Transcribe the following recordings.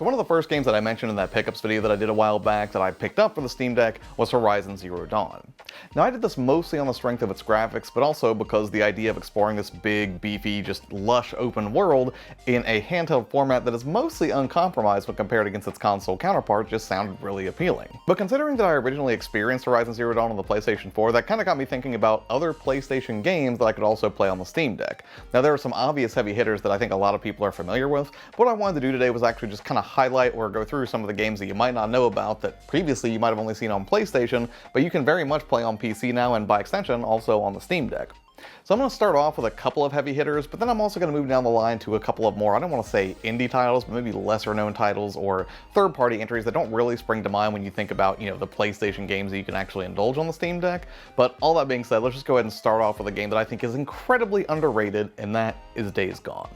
So one of the first games that I mentioned in that pickups video that I did a while back that I picked up for the Steam Deck was Horizon Zero Dawn. Now I did this mostly on the strength of its graphics, but also because the idea of exploring this big, beefy, just lush open world in a handheld format that is mostly uncompromised when compared against its console counterpart just sounded really appealing. But considering that I originally experienced Horizon Zero Dawn on the PlayStation 4, that kind of got me thinking about other PlayStation games that I could also play on the Steam Deck. Now there are some obvious heavy hitters that I think a lot of people are familiar with, but what I wanted to do today was actually just kind of highlight or go through some of the games that you might not know about that previously you might have only seen on PlayStation, but you can very much play on PC now and by extension also on the Steam Deck. So I'm going to start off with a couple of heavy hitters, but then I'm also going to move down the line to a couple of more, I don't want to say indie titles, but maybe lesser known titles or third-party entries that don't really spring to mind when you think about, the PlayStation games that you can actually indulge on the Steam Deck. But all that being said, let's just go ahead and start off with a game that I think is incredibly underrated, and that is Days Gone.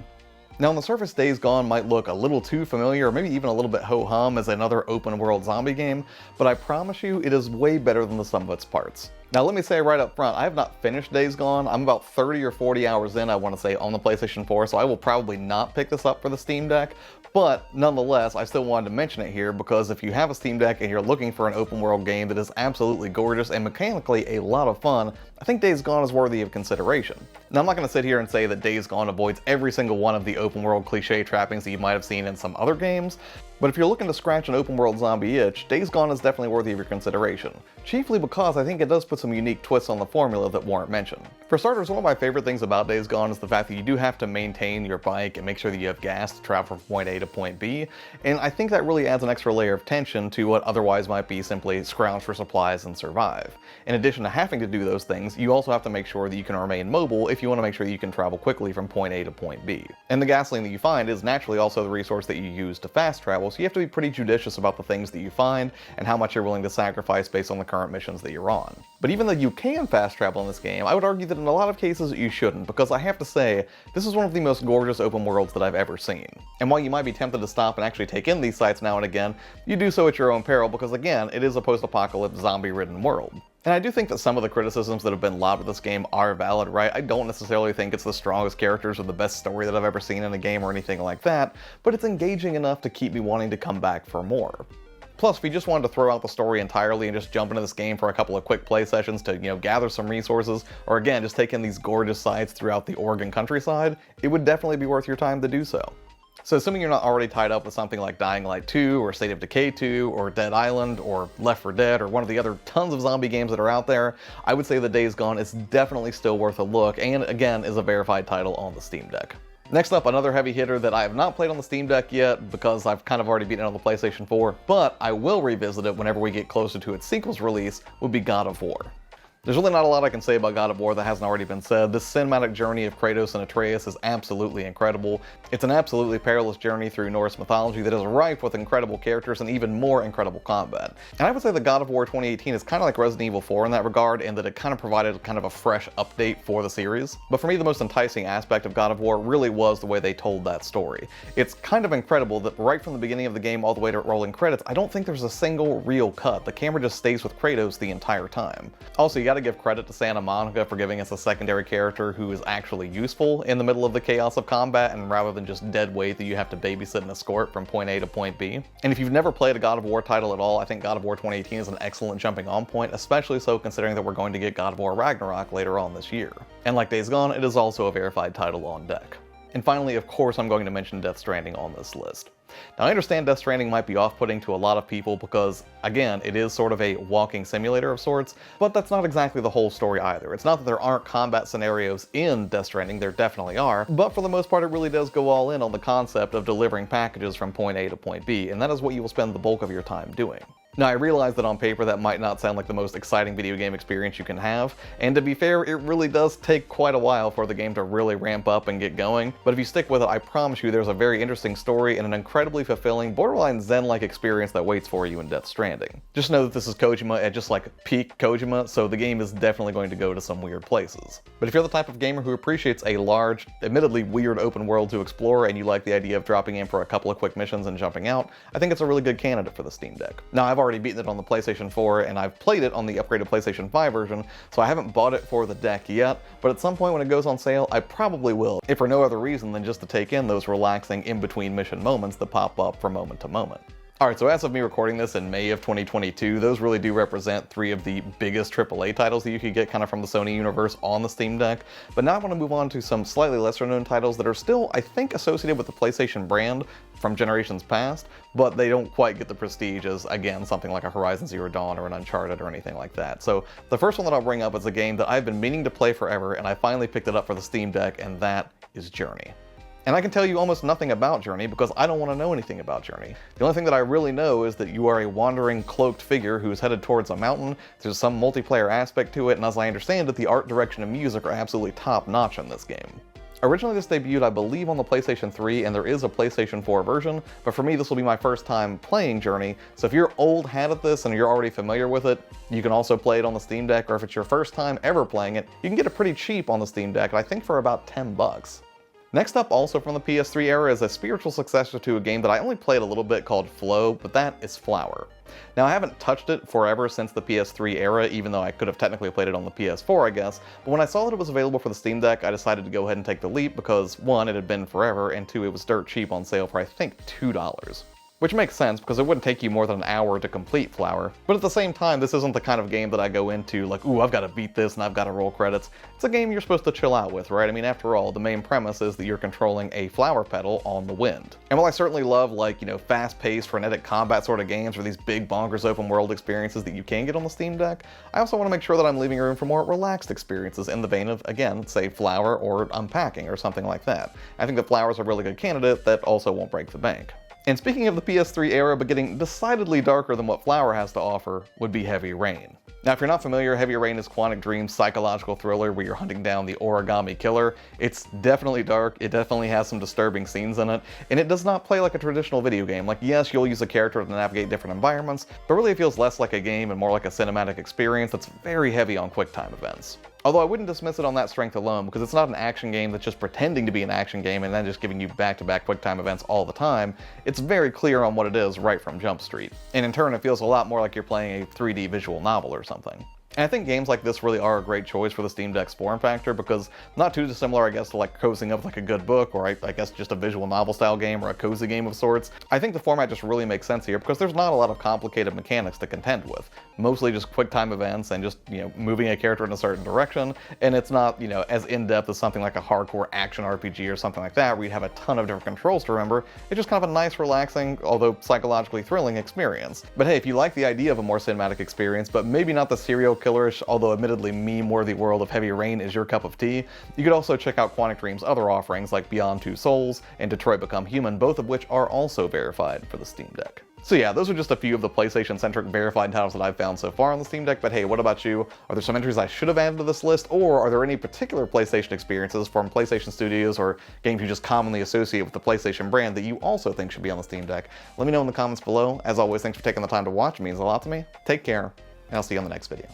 Now on the surface, Days Gone might look a little too familiar, or maybe even a little bit ho-hum as another open-world zombie game, but I promise you it is way better than the sum of its parts. Now let me say right up front, I have not finished Days Gone. I'm about 30 or 40 hours in, I want to say, on the PlayStation 4, so I will probably not pick this up for the Steam Deck, but nonetheless, I still wanted to mention it here because if you have a Steam Deck and you're looking for an open world game that is absolutely gorgeous and mechanically a lot of fun, I think Days Gone is worthy of consideration. Now I'm not going to sit here and say that Days Gone avoids every single one of the open world cliche trappings that you might have seen in some other games, but if you're looking to scratch an open world zombie itch, Days Gone is definitely worthy of your consideration. Chiefly because I think it does put some unique twists on the formula that warrant mention. For starters, one of my favorite things about Days Gone is the fact that you do have to maintain your bike and make sure that you have gas to travel from point A to point B, and I think that really adds an extra layer of tension to what otherwise might be simply scrounge for supplies and survive. In addition to having to do those things, you also have to make sure that you can remain mobile if you want to make sure that you can travel quickly from point A to point B. And the gasoline that you find is naturally also the resource that you use to fast travel, so you have to be pretty judicious about the things that you find and how much you're willing to sacrifice based on the current missions that you're on. But even though you can fast travel in this game, I would argue that in a lot of cases you shouldn't, because I have to say, this is one of the most gorgeous open worlds that I've ever seen. And while you might be tempted to stop and actually take in these sights now and again, you do so at your own peril because again, it is a post-apocalypse zombie-ridden world. And I do think that some of the criticisms that have been lobbed at this game are valid, right? I don't necessarily think it's the strongest characters or the best story that I've ever seen in a game or anything like that, but it's engaging enough to keep me wanting to come back for more. Plus, if you just wanted to throw out the story entirely and just jump into this game for a couple of quick play sessions to, gather some resources, or again, just take in these gorgeous sights throughout the Oregon countryside, it would definitely be worth your time to do so. So assuming you're not already tied up with something like Dying Light 2, or State of Decay 2, or Dead Island, or Left 4 Dead, or one of the other tons of zombie games that are out there, I would say that Days Gone is definitely still worth a look, and again, is a verified title on the Steam Deck. Next up, another heavy hitter that I have not played on the Steam Deck yet because I've kind of already beaten it on the PlayStation 4, but I will revisit it whenever we get closer to its sequel's release, would be God of War. There's really not a lot I can say about God of War that hasn't already been said. This cinematic journey of Kratos and Atreus is absolutely incredible. It's an absolutely perilous journey through Norse mythology that is rife with incredible characters and even more incredible combat. And I would say that God of War 2018 is kind of like Resident Evil 4 in that regard, in that it kind of provided kind of a fresh update for the series. But for me, the most enticing aspect of God of War really was the way they told that story. It's kind of incredible that right from the beginning of the game all the way to rolling credits, I don't think there's a single real cut. The camera just stays with Kratos the entire time. Also, you gotta give credit to Santa Monica for giving us a secondary character who is actually useful in the middle of the chaos of combat, and rather than just dead weight that you have to babysit and escort from point A to point B. And if you've never played a God of War title at all, I think God of War 2018 is an excellent jumping on point, especially so considering that we're going to get God of War Ragnarok later on this year. And like Days Gone, it is also a verified title on deck. And finally, of course, I'm going to mention Death Stranding on this list. Now, I understand Death Stranding might be off-putting to a lot of people because, again, it is sort of a walking simulator of sorts, but that's not exactly the whole story either. It's not that there aren't combat scenarios in Death Stranding, there definitely are, but for the most part it really does go all in on the concept of delivering packages from point A to point B, and that is what you will spend the bulk of your time doing. Now, I realize that on paper that might not sound like the most exciting video game experience you can have, and to be fair, it really does take quite a while for the game to really ramp up and get going, but if you stick with it, I promise you there's a very interesting story and an incredibly fulfilling, borderline zen-like experience that waits for you in Death Stranding. Just know that this is Kojima at just like peak Kojima, so the game is definitely going to go to some weird places. But if you're the type of gamer who appreciates a large, admittedly weird open world to explore, and you like the idea of dropping in for a couple of quick missions and jumping out, I think it's a really good candidate for the Steam Deck. Now, I've already beaten it on the PlayStation 4, and I've played it on the upgraded PlayStation 5 version, so I haven't bought it for the deck yet, but at some point when it goes on sale, I probably will, if for no other reason than just to take in those relaxing in-between mission moments that that pop up from moment to moment. Alright, so as of me recording this in May of 2022, those really do represent 3 of the biggest AAA titles that you could get kind of from the Sony universe on the Steam Deck. But now I want to move on to some slightly lesser known titles that are still, I think, associated with the PlayStation brand from generations past, but they don't quite get the prestige as, again, something like a Horizon Zero Dawn or an Uncharted or anything like that. So the first one that I'll bring up is a game that I've been meaning to play forever, and I finally picked it up for the Steam Deck, and that is Journey. And I can tell you almost nothing about Journey because I don't want to know anything about Journey. The only thing that I really know is that you are a wandering, cloaked figure who is headed towards a mountain. There's some multiplayer aspect to it, and as I understand it, the art, direction, and music are absolutely top-notch in this game. Originally this debuted, I believe, on the PlayStation 3, and there is a PlayStation 4 version, but for me this will be my first time playing Journey, so if you're old hat at this and you're already familiar with it, you can also play it on the Steam Deck, or if it's your first time ever playing it, you can get it pretty cheap on the Steam Deck, I think for about $10. Next up, also from the PS3 era, is a spiritual successor to a game that I only played a little bit called Flow, but that is Flower. Now, I haven't touched it forever since the PS3 era, even though I could have technically played it on the PS4, I guess, but when I saw that it was available for the Steam Deck, I decided to go ahead and take the leap because, 1, it had been forever, and 2, it was dirt cheap on sale for I think $2. Which makes sense, because it wouldn't take you more than an hour to complete Flower. But at the same time, this isn't the kind of game that I go into like, ooh, I've got to beat this and I've got to roll credits. It's a game you're supposed to chill out with, right? I mean, after all, the main premise is that you're controlling a flower petal on the wind. And while I certainly love, like, you know, fast-paced, frenetic combat sort of games or these big bonkers open world experiences that you can get on the Steam Deck, I also want to make sure that I'm leaving room for more relaxed experiences in the vein of, again, say Flower or Unpacking or something like that. I think that Flower's a really good candidate that also won't break the bank. And speaking of the PS3 era, but getting decidedly darker than what Flower has to offer, would be Heavy Rain. Now, if you're not familiar, Heavy Rain is Quantic Dream's psychological thriller where you're hunting down the origami killer. It's definitely dark, it definitely has some disturbing scenes in it, and it does not play like a traditional video game. Like, yes, you'll use a character to navigate different environments, but really it feels less like a game and more like a cinematic experience that's very heavy on QuickTime events. Although I wouldn't dismiss it on that strength alone, because it's not an action game that's just pretending to be an action game and then just giving you back-to-back QuickTime events all the time. It's very clear on what it is right from Jump Street. And in turn, it feels a lot more like you're playing a 3D visual novel or something. And I think games like this really are a great choice for the Steam Deck's form factor because not too dissimilar, I guess, to like cozying up with like a good book or I guess just a visual novel style game or a cozy game of sorts. I think the format just really makes sense here because there's not a lot of complicated mechanics to contend with. Mostly just quick time events and just, you know, moving a character in a certain direction, and it's not, you know, as in-depth as something like a hardcore action RPG or something like that where you'd have a ton of different controls to remember. It's just kind of a nice, relaxing, although psychologically thrilling experience. But hey, if you like the idea of a more cinematic experience, but maybe not the serial killerish, although admittedly meme-worthy world of Heavy Rain is your cup of tea, you could also check out Quantic Dream's other offerings like Beyond Two Souls and Detroit Become Human, both of which are also verified for the Steam Deck. So yeah, those are just a few of the PlayStation-centric verified titles that I've found so far on the Steam Deck, but hey, what about you? Are there some entries I should have added to this list, or are there any particular PlayStation experiences from PlayStation Studios or games you just commonly associate with the PlayStation brand that you also think should be on the Steam Deck? Let me know in the comments below. As always, thanks for taking the time to watch. It means a lot to me. Take care, and I'll see you on the next video.